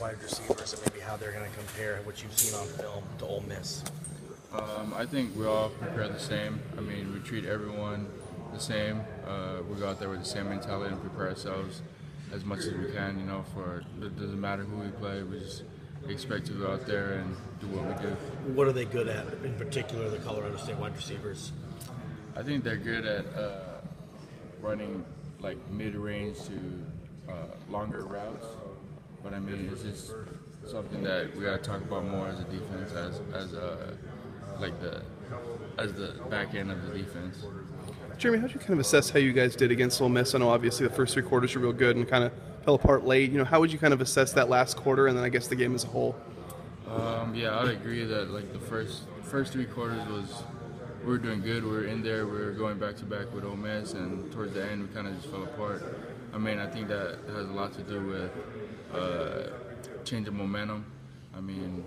wide receivers and maybe how they're going to compare what you've seen on film to Ole Miss? I think we all prepare the same. I mean, we treat everyone the same. We go out there with the same mentality and prepare ourselves as much as we can. It doesn't matter who we play. We just expect to go out there and do what we do. What are they good at, in particular, the Colorado State wide receivers? I think they're good at running like mid-range to longer routes. But I mean, it's just something that we got to talk about more as a defense, as the back end of the defense. Jeremy, how did you kind of assess how you guys did against Ole Miss? I know obviously the first three quarters were real good and kind of fell apart late. How would you kind of assess that last quarter and then I guess the game as a whole? Yeah, I'd agree that like the first three quarters we were doing good. We were in there. We were going back to back with Ole Miss, and towards the end we kind of just fell apart. I mean, I think that has a lot to do with change of momentum. I mean,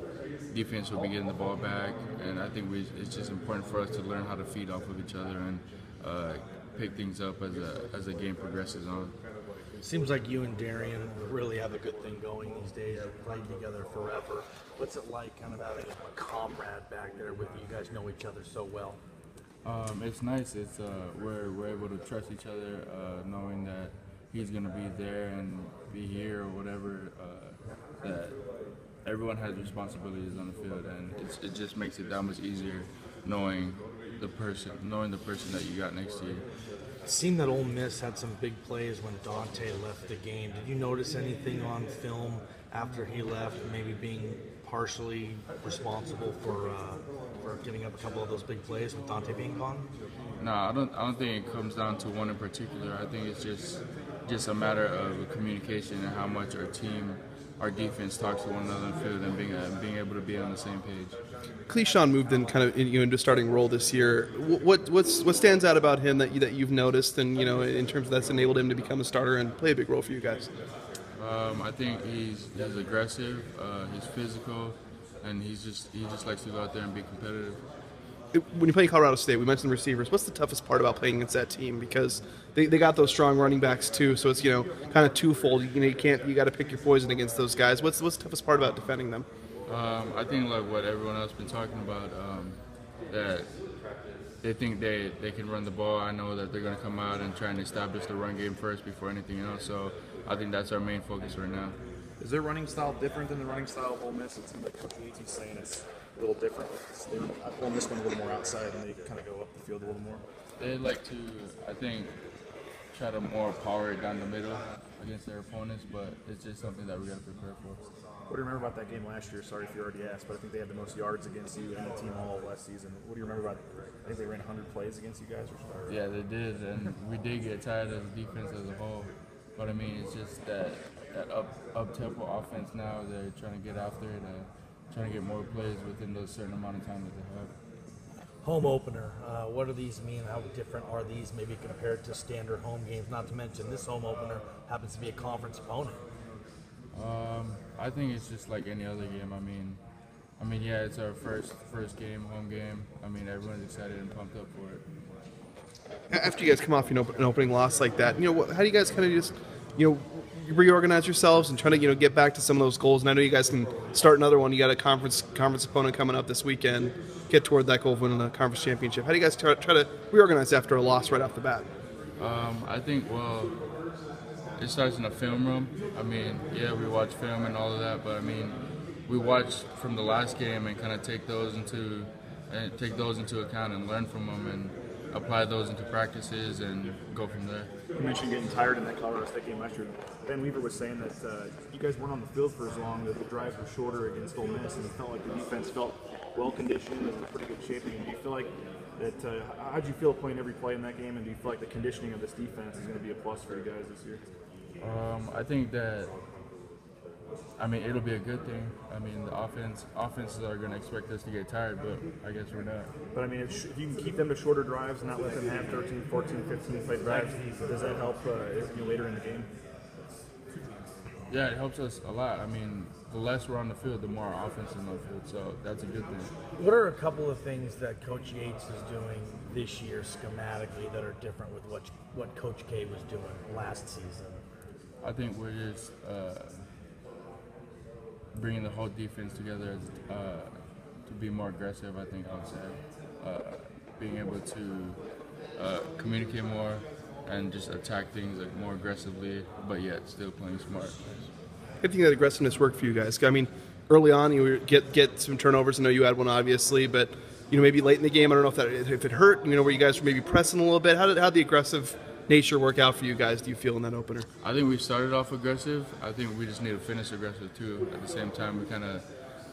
defense will be getting the ball back, and I think it's just important for us to learn how to feed off of each other and pick things up as the game progresses on. Seems like you and Darian really have a good thing going these days. You've played together forever. What's it like kind of having a comrade back there with you? You guys know each other so well. It's nice. It's we're able to trust each other, knowing that he's going to be there and be here or whatever, that everyone has responsibilities on the field, and it just makes it that much easier knowing the person that you got next to you. It seemed that Ole Miss had some big plays when Dante left the game. Did you notice anything on film after he left, maybe being partially responsible for giving up a couple of those big plays with Dante being gone? No, I don't think it comes down to one in particular. I think it's just a matter of communication and how much our defense talks to one another in the field and being able to be on the same page. Cleishon moved in kind of into a starting role this year. What stands out about him that you've noticed, and in terms of that's enabled him to become a starter and play a big role for you guys? I think he's aggressive, he's physical, and he just likes to go out there and be competitive. When you play Colorado State, we mentioned receivers. What's the toughest part about playing against that team? Because they got those strong running backs too, so it's kind of twofold. You got to pick your poison against those guys. What's the toughest part about defending them? I think like what everyone else been talking about, that they think they can run the ball. I know that they're going to come out and try and establish the run game first before anything else. So I think that's our main focus right now. Is their running style different than the running style of Ole Miss? It seems like Coach Leach's saying it's a little different. Ole Miss went a little more outside, and they kind of go up the field a little more. They like to, I think, try to more power it down the middle against their opponents, but it's just something that we got to prepare for. What do you remember about that game last year? Sorry if you already asked, but I think they had the most yards against you and the team all last season. What do you remember about? I think they ran 100 plays against you guys, or something. Yeah, they did, and we did get tired of the defense as a whole. But I mean, it's just that up-tempo offense now. They're trying to get out there to trying to get more plays within the certain amount of time that they have. Home opener. What do these mean? How different are these maybe compared to standard home games? Not to mention this home opener happens to be a conference opponent. I think it's just like any other game. I mean, yeah, it's our first game, home game. I mean, everyone's excited and pumped up for it. After you guys come off an opening loss like that, how do you guys kind of just reorganize yourselves and try to get back to some of those goals? And I know you guys can start another one. You got a conference opponent coming up this weekend. Get toward that goal of winning the conference championship. How do you guys try to reorganize after a loss right off the bat? I think it starts in the film room. I mean, yeah, we watch film and all of that, but I mean, we watch from the last game and kind of take those into account and learn from them and apply those into practices and go from there. You mentioned getting tired in that Colorado State game last year. Ben Weaver was saying that you guys weren't on the field for as long, that the drives were shorter against Ole Miss, and it felt like the defense felt well-conditioned and in pretty good shape. And do you feel like that? How did you feel playing every play in that game, and do you feel like the conditioning of this defense is going to be a plus for you guys this year? I think that, it'll be a good thing. I mean, the offenses are going to expect us to get tired, but I guess we're not. But I mean, if you can keep them to shorter drives and not let them have 13, 14, 15 play drives, does that help later in the game? Yeah, it helps us a lot. I mean, the less we're on the field, the more our offense is on the field, so that's a good thing. What are a couple of things that Coach Yates is doing this year schematically that are different with what Coach K was doing last season? I think we're just bringing the whole defense together to be more aggressive. I think I would say being able to communicate more and just attack things like more aggressively, but yet still playing smart. I think that aggressiveness worked for you guys. I mean, early on, you get some turnovers. I know you had one, obviously, but maybe late in the game, I don't know if it hurt. Where you guys were maybe pressing a little bit. How did the aggressive nature work out for you guys? Do you feel in that opener? I think we started off aggressive. I think we just need to finish aggressive too. At the same time,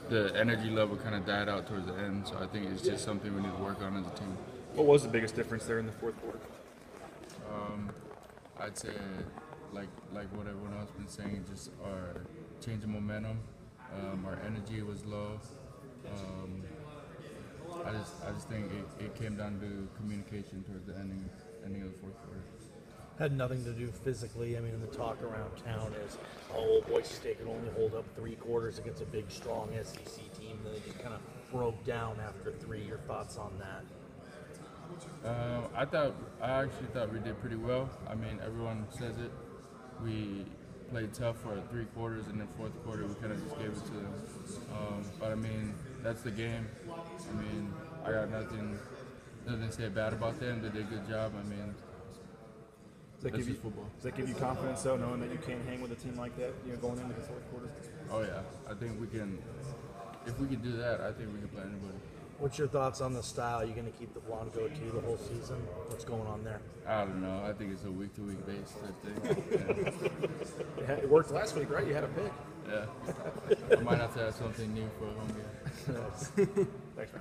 the energy level kind of died out towards the end. So I think it's just something we need to work on as a team. What was the biggest difference there in the fourth quarter? I'd say, like what everyone else been saying, just our change of momentum. Our energy was low. I just think it came down to communication towards the ending of the fourth quarter. Had nothing to do physically. I mean, the talk around town is, oh, Boise State can only hold up 3 quarters against a big, strong SEC team. Then they just kind of broke down after 3. Your thoughts on that? I actually thought we did pretty well. I mean, everyone says it. We played tough for 3 quarters, and then fourth quarter we kind of just gave it to them. But I mean, that's the game. I mean, I got nothing to say bad about them. They did a good job. I mean, that's just football. Does that give you confidence, though, knowing that you can hang with a team like that, going into the fourth quarter? Oh yeah, I think we can. If we can do that, I think we can play anybody. What's your thoughts on the style? Are you going to keep the blonde goatee the whole season? What's going on there? I don't know. I think it's a week-to-week base type thing. Yeah. It worked last week, right? You had a pick. Yeah. I might have to have something new for a home game. Thanks, man.